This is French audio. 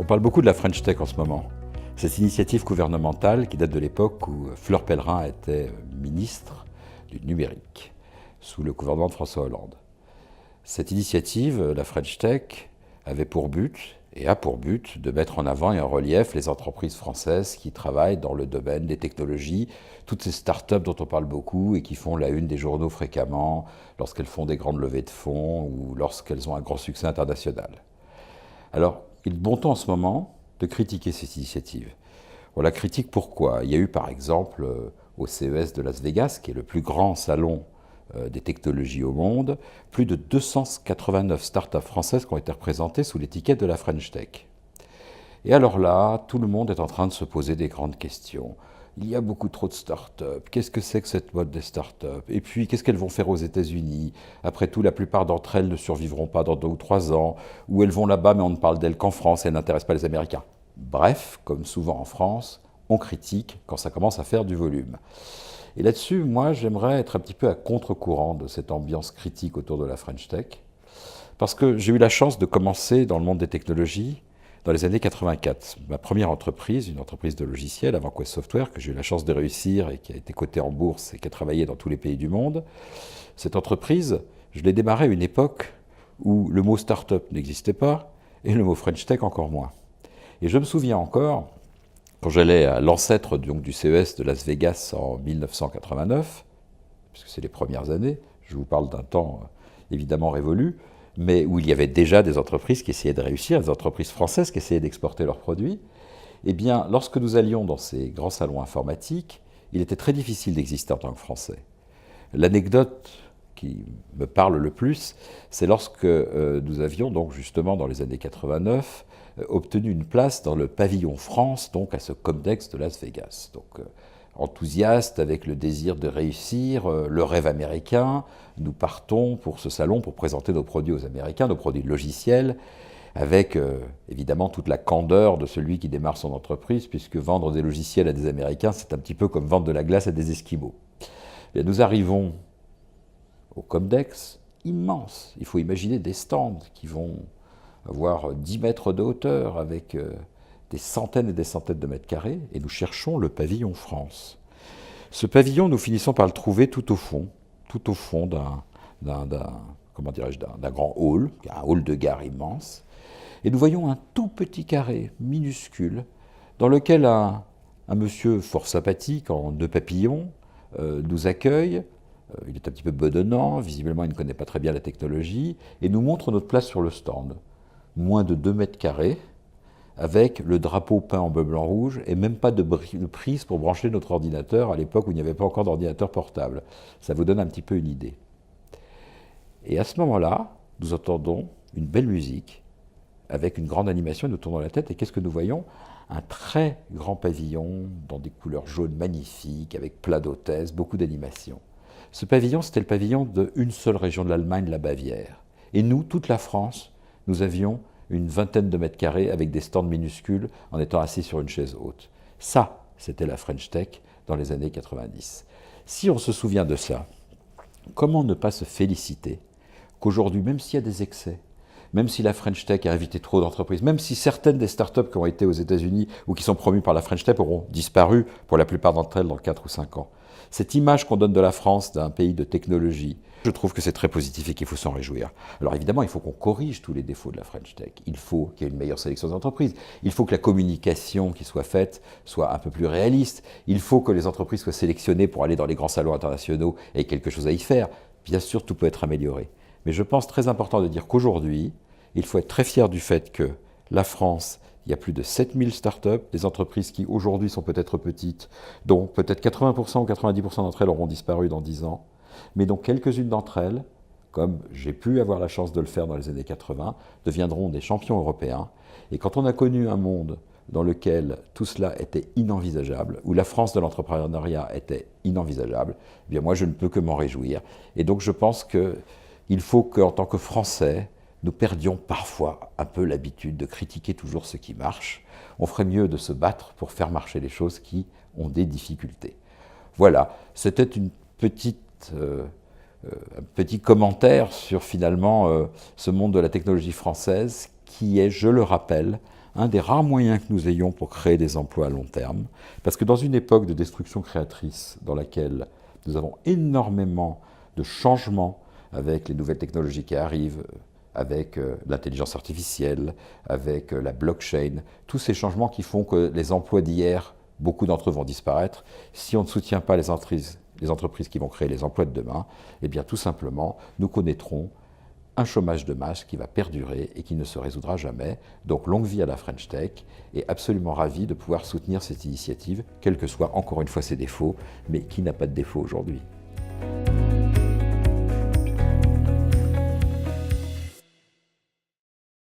On parle beaucoup de la French Tech en ce moment. Cette initiative gouvernementale qui date de l'époque où Fleur Pellerin était ministre du numérique, sous le gouvernement de François Hollande. Cette initiative, la French Tech, avait pour but, et a pour but, de mettre en avant et en relief les entreprises françaises qui travaillent dans le domaine des technologies, toutes ces startups dont on parle beaucoup et qui font la une des journaux fréquemment lorsqu'elles font des grandes levées de fonds ou lorsqu'elles ont un grand succès international. Alors, il est bon temps en ce moment de critiquer cette initiative. On la critique pourquoi? Il y a eu par exemple au CES de Las Vegas, qui est le plus grand salon des technologies au monde, plus de 289 startups françaises qui ont été représentées sous l'étiquette de la French Tech. Et alors là, tout le monde est en train de se poser des grandes questions. Il y a beaucoup trop de startups. Qu'est-ce que c'est que cette mode des startups? Et puis, qu'est-ce qu'elles vont faire aux États-Unis? Après tout, la plupart d'entre elles ne survivront pas dans 2 ou 3 ans. Ou elles vont là-bas, mais on ne parle d'elles qu'en France et elles n'intéressent pas les Américains. Bref, comme souvent en France, on critique quand ça commence à faire du volume. Et là-dessus, moi, j'aimerais être un petit peu à contre-courant de cette ambiance critique autour de la French Tech. Parce que j'ai eu la chance de commencer dans le monde des technologies dans les années 84. Ma première entreprise, une entreprise de logiciels, avant Quest Software, que j'ai eu la chance de réussir et qui a été cotée en bourse et qui a travaillé dans tous les pays du monde. Cette entreprise, je l'ai démarrée à une époque où le mot start-up n'existait pas et le mot French Tech encore moins. Et je me souviens encore, quand j'allais à l'ancêtre du CES de Las Vegas en 1989, puisque c'est les premières années, je vous parle d'un temps évidemment révolu, mais où il y avait déjà des entreprises qui essayaient de réussir, des entreprises françaises qui essayaient d'exporter leurs produits, eh bien, lorsque nous allions dans ces grands salons informatiques, il était très difficile d'exister en tant que Français. L'anecdote qui me parle le plus, c'est lorsque nous avions, donc justement dans les années 89, obtenu une place dans le pavillon France, donc à ce Comdex de Las Vegas. Donc, enthousiastes, avec le désir de réussir, le rêve américain, nous partons pour ce salon pour présenter nos produits aux Américains, nos produits logiciels, avec évidemment toute la candeur de celui qui démarre son entreprise, puisque vendre des logiciels à des Américains, c'est un petit peu comme vendre de la glace à des Esquimaux. Et nous arrivons au Comdex, immense. Il faut imaginer des stands qui vont avoir 10 mètres de hauteur, avec des centaines et des centaines de mètres carrés, et nous cherchons le pavillon France. Ce pavillon, nous finissons par le trouver tout au fond d'un grand hall, un hall de gare immense, et nous voyons un tout petit carré, minuscule, dans lequel un monsieur fort sympathique, en 2 papillons, nous accueille. Il est un petit peu bedonnant, visiblement il ne connaît pas très bien la technologie, et nous montre notre place sur le stand. Moins de 2 mètres carrés, avec le drapeau peint en bleu, blanc, rouge, et même pas de prise pour brancher notre ordinateur à l'époque où il n'y avait pas encore d'ordinateur portable. Ça vous donne un petit peu une idée. Et à ce moment-là, nous entendons une belle musique, avec une grande animation, et nous tournons la tête, et qu'est-ce que nous voyons? Un très grand pavillon, dans des couleurs jaunes magnifiques, avec plein d'hôtesses, beaucoup d'animation. Ce pavillon, c'était le pavillon d'une seule région de l'Allemagne, la Bavière. Et nous, toute la France, nous avions une vingtaine de mètres carrés avec des stands minuscules en étant assis sur une chaise haute. Ça, c'était la French Tech dans les années 90. Si on se souvient de ça, comment ne pas se féliciter qu'aujourd'hui, même s'il y a des excès, même si la French Tech a invité trop d'entreprises, même si certaines des startups qui ont été aux États-Unis ou qui sont promues par la French Tech auront disparu pour la plupart d'entre elles dans 4 ou 5 ans, cette image qu'on donne de la France, d'un pays de technologie, je trouve que c'est très positif et qu'il faut s'en réjouir. Alors évidemment, il faut qu'on corrige tous les défauts de la French Tech. Il faut qu'il y ait une meilleure sélection d'entreprises. Il faut que la communication qui soit faite soit un peu plus réaliste. Il faut que les entreprises soient sélectionnées pour aller dans les grands salons internationaux et quelque chose à y faire. Bien sûr, tout peut être amélioré. Mais je pense très important de dire qu'aujourd'hui, il faut être très fier du fait que la France, il y a plus de 7000 startups, des entreprises qui aujourd'hui sont peut-être petites, dont peut-être 80% ou 90% d'entre elles auront disparu dans 10 ans, mais dont quelques-unes d'entre elles, comme j'ai pu avoir la chance de le faire dans les années 80, deviendront des champions européens. Et quand on a connu un monde dans lequel tout cela était inenvisageable, où la France de l'entrepreneuriat était inenvisageable, eh bien moi je ne peux que m'en réjouir. Et donc je pense qu'il faut qu'en tant que Français, nous perdions parfois un peu l'habitude de critiquer toujours ce qui marche. On ferait mieux de se battre pour faire marcher les choses qui ont des difficultés. Voilà, c'était un petit commentaire sur finalement ce monde de la technologie française qui est, je le rappelle, un des rares moyens que nous ayons pour créer des emplois à long terme, parce que dans une époque de destruction créatrice dans laquelle nous avons énormément de changements avec les nouvelles technologies qui arrivent, avec l'intelligence artificielle, avec la blockchain, tous ces changements qui font que les emplois d'hier, beaucoup d'entre eux vont disparaître. Si on ne soutient pas les entreprises qui vont créer les emplois de demain, eh bien tout simplement, nous connaîtrons un chômage de masse qui va perdurer et qui ne se résoudra jamais. Donc longue vie à la French Tech, et absolument ravi de pouvoir soutenir cette initiative, quels que soient encore une fois ses défauts, mais qui n'a pas de défaut aujourd'hui.